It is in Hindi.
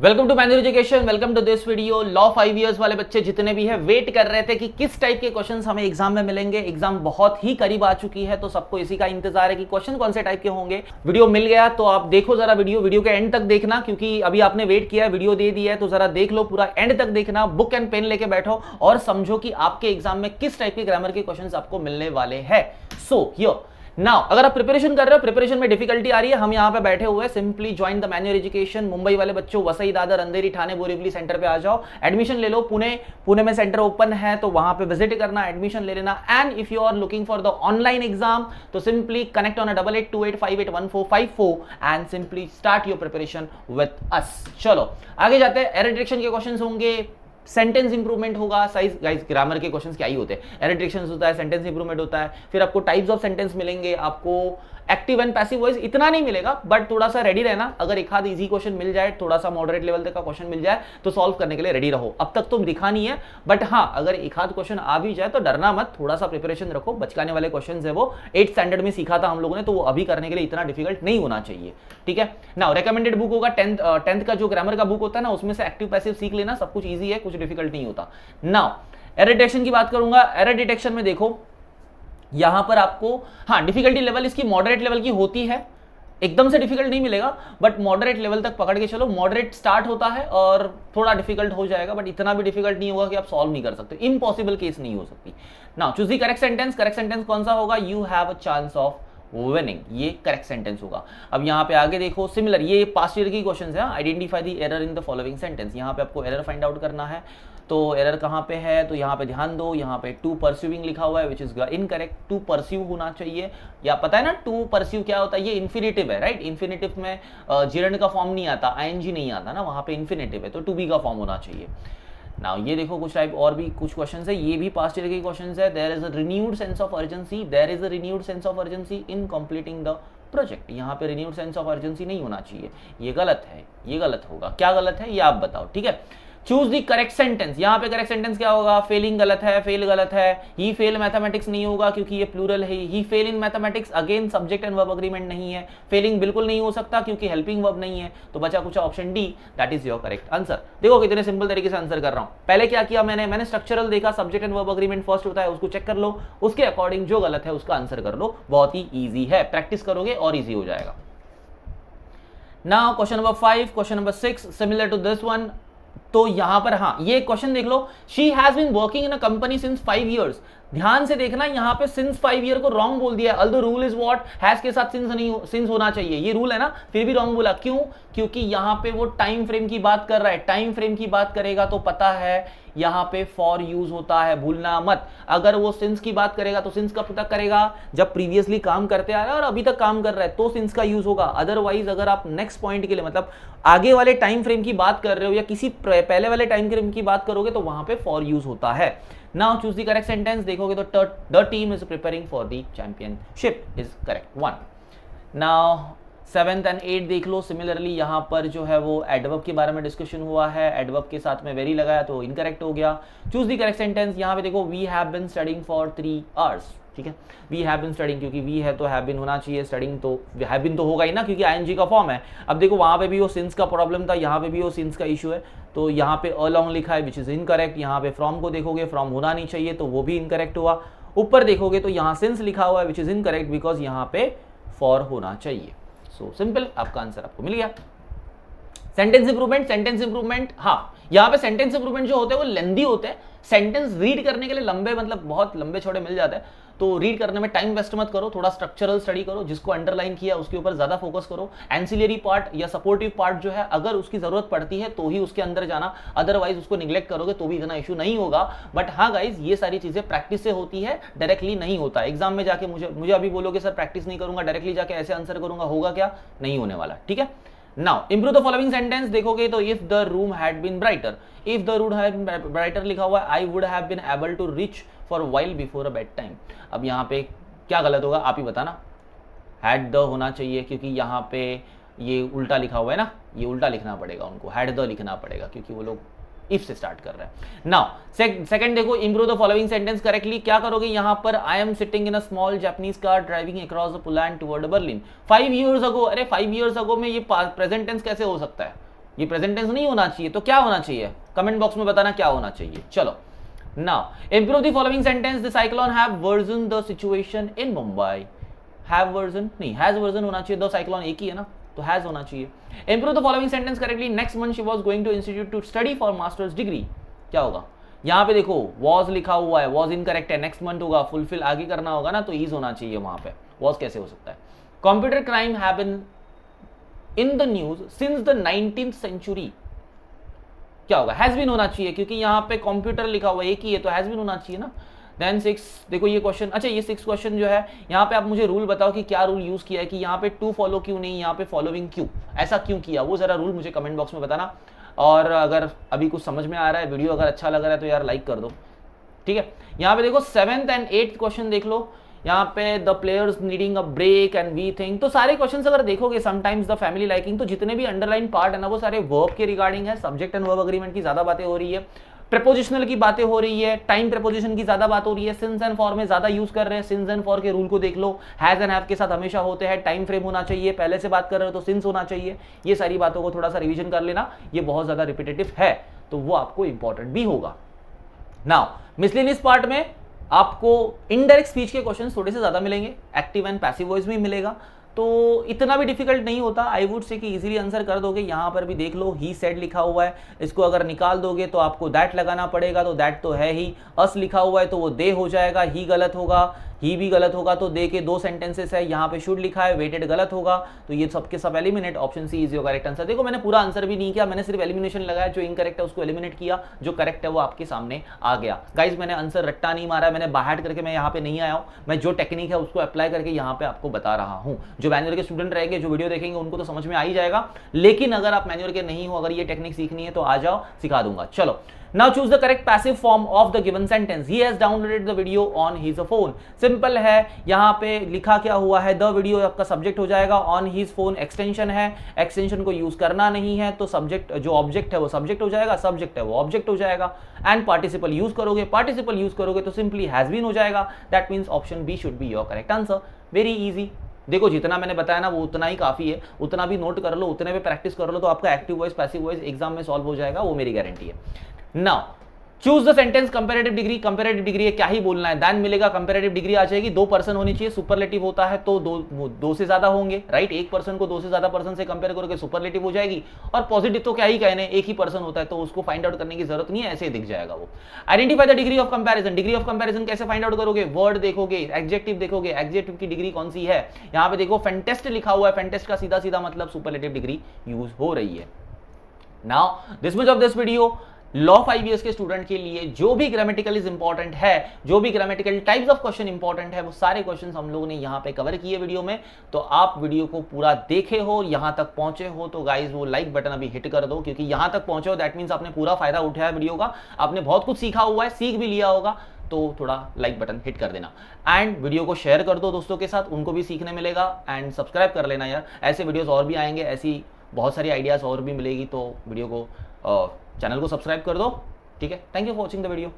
Welcome to manual education. Welcome to this video. Law 5 years वाले बच्चे जितने भी हैं वेट कर रहे थे कि किस टाइप के क्वेश्चंस हमें एग्जाम में मिलेंगे। एग्जाम बहुत ही करीब आ चुकी है तो सबको इसी का इंतजार है कि क्वेश्चन कौन से टाइप के होंगे। वीडियो मिल गया तो आप देखो जरा वीडियो के एंड तक देखना, क्योंकि अभी आपने वेट किया है, वीडियो दे दिया है तो जरा देख लो, पूरा एंड तक देखना। बुक एंड पेन लेके बैठो और समझो कि आपके एग्जाम में किस टाइप के ग्रामर के क्वेश्चन आपको मिलने वाले हैं। सो हियर नाउ, अगर आप प्रिपरेशन कर रहे हो, प्रिपरेशन में डिफिकल्टी आ रही है, हम यहां पे बैठे हुए हैं। Simply join the manual education. Mumbai वाले बच्चों वसई, दादर, अंधेरी, ठाणे, बोरीवली सेंटर पे आ जाओ, एडमिशन ले लो। पुणे में सेंटर ओपन है तो वहां पे विजिट करना, एडमिशन ले लेना। And if you are looking for the online exam तो simply connect on 8828581454 and simply start your preparation with us. चलो आगे जाते हैं। एरर डिटेक्शन के क्वेश्चन होंगे, सेंटेंस इंप्रूवमेंट होगा। साइज गाइस, ग्रामर के क्वेश्चंस क्या ही होते हैं, एरर डिटेक्शन होता है, सेंटेंस इंप्रूवमेंट होता है, फिर आपको टाइप्स ऑफ सेंटेंस मिलेंगे, आपको एक्टिव एंड पैसिव वॉइस इतना नहीं मिलेगा, बट थोड़ा सा रेडी रहना। अगर एक आध इजी क्वेश्चन मिल जाए, थोड़ा सा मॉडरेट लेवल तक का क्वेश्चन मिल जाए तो सॉल्व करने के लिए रेडी रहो। अब तक तो दिखा नहीं है, बट हाँ अगर एक आध क्वेश्चन आ भी जाए तो डरना मत, थोड़ा सा प्रिपरेशन रखो। बचकाने वाले क्वेश्चन है वो 8th स्टैंडर्ड में सीखा था हम लोगों ने, तो वो अभी करने के लिए इतना डिफिकल्ट नहीं होना चाहिए। ठीक है ना। रिकमेंडेड बुक होगा 10th का जो ग्रामर का बुक होता है ना, उसमें से एक्टिव पैसिव सीख लेना, सब कुछ ईजी है, कुछ डिफिकल्ट नहीं होता। नाउ एरर डिटेक्शन की बात करूंगा। एरर डिटेक्शन में देखो यहां पर आपको, हाँ डिफिकल्टी लेवल इसकी मॉडरेट लेवल की होती है, एकदम से डिफिकल्ट नहीं मिलेगा, बट मॉडरेट लेवल तक पकड़ के चलो। मॉडरेट स्टार्ट होता है और थोड़ा डिफिकल्ट हो जाएगा, बट इतना भी डिफिकल्ट नहीं होगा कि आप सॉल्व नहीं कर सकते। इम्पॉसिबल केस नहीं हो सकती। Now choose the correct sentence. Correct sentence कौन सा होगा? You have a chance of winning, ये करेक्ट सेंटेंस होगा। अब यहाँ पे आगे देखो, सिमिलर, ये पास्ट ईयर की क्वेश्चन है। Identify the error in the following sentence. यहाँ पे आपको एरर फाइंड आउट करना है। तो एरर कहाँ पे है, तो यहाँ पे ध्यान दो, यहाँ पे टू परस्यूइंग लिखा हुआ है, which is incorrect. To pursue होना चाहिए, या पता है ना टू परस्यू क्या होता है, ये इन्फिनेटिव है, राइट। इन्फिनेटिव में जिरंड का फॉर्म नहीं आता, आईएनजी नहीं आता ना, वहाँ पे इन्फिनेटिव है, तो टू बी का फॉर्म होना चाहिए। नाउ ये देखो कुछ टाइप और भी कुछ क्वेश्चंस है, ये भी पास्ट ईयर के क्वेश्चंस है। There is a renewed sense of urgency, there is a renewed sense of urgency in completing the project. यहाँ पे रिन्यूड सेंस ऑफ अर्जेंसी नहीं होना चाहिए, ये गलत है, ये गलत होगा। क्या गलत है ये आप बताओ, ठीक है। Choose the correct sentence. यहाँ पे करेक्ट सेंटेंस क्या होगा? फेलिंग गलत है, फेल गलत है। ही फेल मैथमेटिक्स नहीं होगा क्योंकि ये प्लूरल है। He fail in mathematics, again subject and verb agreement नहीं है। फेलिंग बिल्कुल नहीं हो सकता क्योंकि हेल्पिंग वर्ब नहीं है, तो बचा कुछ option D, that is your correct answer. देखो कितने सिंपल तरीके से आंसर कर रहा हूं। पहले क्या किया मैंने स्ट्रक्चरल देखा, subject and verb agreement first होता है, उसको चेक कर लो, उसके अकॉर्डिंग जो गलत है उसका आंसर कर लो। बहुत ही ईजी है, प्रैक्टिस करोगे और ईजी हो जाएगा। Now question number 5, question number 6 similar to this one. तो यहां पर हाँ ये क्वेश्चन देख लो, she has been working in a company since 5 years. ध्यान से देखना, यहां पे सिंस 5 ईयर को रॉन्ग बोल दिया है। Although rule is what, has के साथ सिंस नहीं, सिंस होना चाहिए, ये रूल है ना, फिर भी रॉन्ग बोला। क्यों? क्योंकि यहां पे वो टाइम फ्रेम की बात कर रहा है। टाइम फ्रेम की बात करेगा तो पता है यहां पे फॉर यूज होता है, भूलना मत। अगर वो सिंस की बात करेगा तो सिंस कब तक करेगा? जब प्रीवियसली काम करते आ रहा है और अभी तक काम कर रहा है तो सिंस का यूज होगा। अदरवाइज अगर आप नेक्स्ट पॉइंट के लिए, मतलब आगे वाले टाइम फ्रेम की बात कर रहे हो या किसी पहले वाले टाइम फ्रेम की बात करोगे तो वहां पे फॉर यूज होता है। Now choose the correct sentence. देखोगे तो the team is preparing for the championship is correct one. Now 7th and 8th देख लो। सिमिलरली यहाँ पर जो है वो एडवर्ब के बारे में डिस्कशन हुआ है, एडवर्ब के साथ में वेरी लगाया तो इनकरेक्ट हो गया। Choose the correct sentence. यहाँ पे देखो, we have been studying for 3 hours, ठीक है। वी हैव बीन स्टडिंग, क्योंकि वी है तो हैव बीन होना चाहिए, स्टडिंग तो हैव बीन तो होगा ही ना क्योंकि आईएनजी का फॉर्म है। अब देखो वहाँ पे भी वो सिंस का प्रॉब्लम था, यहाँ पे भी वो सिंस का इशू है, तो यहाँ पे अलॉन्ग लिखा है विच इज इनकरेक्ट। यहाँ पे फ्रॉम को देखोगे, फ्रॉम होना नहीं चाहिए तो वो भी इनकरेक्ट हुआ। ऊपर देखोगे तो यहाँ सिंस लिखा हुआ है विच इज इनकरेक्ट बिकॉज यहाँ पे फॉर होना चाहिए। सो सिंपल, आपका आंसर आपको मिल गया। सेंटेंस इंप्रूवमेंट, सेंटेंस इंप्रूवमेंट, हाँ यहाँ पे सेंटेंस इंप्रूवमेंट जो होते हैं वो लेंदी होते हैं। सेंटेंस रीड करने के लिए लंबे, मतलब बहुत लंबे छोटे मिल जाते हैं, तो रीड करने में टाइम वेस्ट मत करो, थोड़ा स्ट्रक्चरल स्टडी करो, जिसको अंडरलाइन किया उसके ऊपर ज्यादा फोकस करो। एंसिलरी पार्ट या सपोर्टिव पार्ट जो है, अगर उसकी जरूरत पड़ती है तो ही उसके अंदर जाना, अदरवाइज उसको निग्लेक्ट करोगे तो भी इतना इशू नहीं होगा। बट हाँ गाइज, ये सारी चीजें प्रैक्टिस से होती है, डायरेक्टली नहीं होता। एग्जाम में जाके मुझे अभी बोलोगे सर प्रैक्टिस नहीं करूंगा, डायरेक्टली जाके ऐसे आंसर करूंगा, होगा क्या? नहीं होने वाला, ठीक है। Now improve the following sentence. देखोगे तो if the room had been brighter, if the room had been brighter लिखा हुआ है, I would have been able to reach for while before a bed time. अब यहाँ पे क्या गलत होगा आप ही बताना। हैड द होना चाहिए क्योंकि यहाँ पे ये उल्टा लिखा हुआ है ना, ये उल्टा लिखना पड़ेगा उनको, हैड द लिखना पड़ेगा क्योंकि वो लोग इफ से स्टार्ट कर रहे हैं। नाउ सेकंड देखो, improve the following sentence correctly. क्या करोगे यहाँ पर? I am sitting in a small Japanese car driving across the Poland toward Berlin. 5 years अगो, अरे 5 years अगो में ये प्रेजेंट टेंस कैसे हो सकता है? ये प्रेजेंट टेंस नहीं होना चाहिए, तो क्या होना चाहिए? कमेंट बॉक्स में बताना क्या होना चाहिए। चलो, now improve the following sentence, the cyclone have version the situation in Mumbai. Have version नहीं, हैज वर्जन होना चाहिए, द साइक्लोन एक ही है ना, तो हैज होना चाहिए। Improve the following sentence correctly, next month she was going to institute to study for masters degree. क्या होगा? यहाँ पे देखो वॉज लिखा हुआ है, वॉज इनकरेक्ट है, नेक्स्ट मंथ होगा, फुलफिल आगे करना होगा ना, तो इज होना चाहिए वहां पे, वॉज कैसे हो सकता है? Computer crime happen in the news since the 19th century. क्या होगा? हैज बीन होना चाहिए, क्योंकि यहाँ पे कंप्यूटर लिखा हुआ एक ही है, तो हैज बीन होना चाहिए ना। देन 6, देखो ये क्वेश्चन, अच्छा ये 6 क्वेश्चन जो है यहाँ पे आप मुझे रूल बताओ कि क्या रूल यूज किया है, कि यहाँ पे टू फॉलो क्यों नहीं, यहाँ पे फॉलोइंग क्यों, ऐसा क्यों किया, वो जरा रूल मुझे कमेंट बॉक्स में बताना। और अगर अभी कुछ समझ में आ रहा है, वीडियो अगर अच्छा लग रहा है तो यार लाइक कर दो, ठीक है। यहाँ पे देखो 7th and 8th क्वेश्चन देख लो, यहाँ पे the players needing a break and we think, तो सारे क्वेश्चंस अगर देखोगे समटाइम्स द फैमिली लाइकिंग, तो जितने भी अंडरलाइन पार्ट है ना वो सारे वर्ब के रिगार्डिंग है, सब्जेक्ट एंड वर्ब अग्रीमेंट की ज्यादा बातें हो रही है, प्रेपोजिशनल की बातें हो रही है, टाइम प्रेपोजिशन की ज्यादा बात हो रही है, सिंस एंड फॉर में ज्यादा यूज कर रहे हैं, सिंस एंड फॉर के रूल को देख लो, हैज एंड हैव के साथ हमेशा होते हैं, टाइम फ्रेम होना चाहिए, पहले से बात कर रहे हो तो सिंस होना चाहिए, ये सारी बातों को थोड़ा सा रिवीजन कर लेना, ये बहुत ज्यादा रिपीटेटिव है तो वो आपको इंपॉर्टेंट भी होगा। नाउ मिसलेनियस पार्ट में आपको इनडायरेक्ट स्पीच के क्वेश्चंस थोड़े से ज्यादा मिलेंगे, एक्टिव एंड पैसिव वॉइस भी मिलेगा, तो इतना भी डिफिकल्ट नहीं होता, आई वुड से कि इजीली आंसर कर दोगे। यहाँ पर भी देख लो ही सेड लिखा हुआ है, इसको अगर निकाल दोगे तो आपको दैट लगाना पड़ेगा, तो दैट तो है ही, अस लिखा हुआ है तो वो दे हो जाएगा, ही गलत होगा, ही भी गलत होगा, तो दे के 2 सेंटेंसेस है, यहाँ पे शुड लिखा है, वेटेड गलत होगा, तो ये सबके सब eliminate, option C is your correct answer. देखो मैंने पूरा आंसर भी नहीं किया, मैंने सिर्फ एलिमिनेशन लगाया, जो इनकरेक्ट है उसको एलिमिनेट किया, जो करेक्ट है वो आपके सामने आ गया। गाइज मैंने आंसर रट्टा नहीं मारा, मैंने बाहर करके मैं यहाँ पे नहीं आया हूँ, मैं जो टेक्निक है उसको अप्लाई करके यहाँ पे आपको बता रहा हूँ। जो मैन्युअल के स्टूडेंट रहेंगे, जो वीडियो देखेंगे उनको तो समझ में आ ही जाएगा, लेकिन अगर आप मैन्युअल के नहीं हो, अगर ये टेक्निक सीखनी है तो आ जाओ, सिखा दूंगा। चलो, now choose the correct passive form of the given sentence. He has downloaded the video on his phone. Simple है, यहाँ पे लिखा क्या हुआ है, द वीडियो आपका सब्जेक्ट हो जाएगा, ऑन हिज फोन एक्सटेंशन है, एक्सटेंशन को यूज करना नहीं है तो सब्जेक्ट, जो ऑब्जेक्ट है वो सब्जेक्ट हो जाएगा, सब्जेक्ट है वो ऑब्जेक्ट हो जाएगा, एंड पार्टिसिपल यूज करोगे, पार्टिसिपल यूज करोगे तो सिंपली हैज बीन हो जाएगा। That means option B should be your correct answer. Very easy. देखो जितना मैंने बताया ना वो उतना ही काफी है, उतना भी नोट कर लो, उतने पे प्रैक्टिस कर लो, तो आपका active voice passive voice exam में सॉल्व हो जाएगा, वो मेरी गारंटी है। Now choose the sentence comparative degree. Comparative degree है, क्या ही बोलना है, दैन मिलेगा, कंपैरेटिव डिग्री आ जाएगी, 2 पर्सन होनी चाहिए, सुपरलेटिव होता है तो दो से ज्यादा होंगे, राइट। एक पर्सन को 2 से ज्यादा पर्सन से कंपेयर करोगे सुपरलेटिव हो जाएगी, और पॉजिटिव तो क्या ही कहने, एक ही पर्सन होता है तो उसको फाइंड आउट करने की जरूरत नहीं है, ऐसे ही दिख जाएगा वो। Identify the degree of comparison. Degree of comparison कैसे फाइंड आउट करोगे, वर्ड देखोगे, एडजेक्टिव देखोगे, एडजेक्टिव की डिग्री कौन सी है, यहाँ पे देखो फैंटेस्ट लिखा हुआ है, फैंटेस्ट का सीधा सीधा मतलब सुपरलेटिव डिग्री यूज हो रही है। Now this much of this video law 5 years के स्टूडेंट के लिए जो भी ग्रामेटिकल इज इंपॉर्टेंट है, जो भी grammatical types of question important है, वो सारे क्वेश्चन हम लोगों ने यहाँ पे कवर किए वीडियो में। तो आप वीडियो को पूरा देखे हो, यहाँ तक पहुंचे हो तो गाइज वो लाइक बटन अभी हिट कर दो, क्योंकि यहाँ तक पहुंचे हो दैट मीन्स आपने पूरा फायदा उठाया वीडियो का, आपने बहुत कुछ सीखा हुआ है, सीख भी लिया होगा, तो थोड़ा लाइक बटन हिट कर देना, एंड वीडियो को शेयर कर दो दोस्तों के साथ, उनको भी सीखने मिलेगा, एंड सब्सक्राइब कर लेना यार, ऐसे वीडियोस और भी आएंगे, ऐसी बहुत सारी आइडियाज और भी मिलेगी, तो वीडियो को चैनल को सब्सक्राइब कर दो, ठीक है। Thank you for watching the video.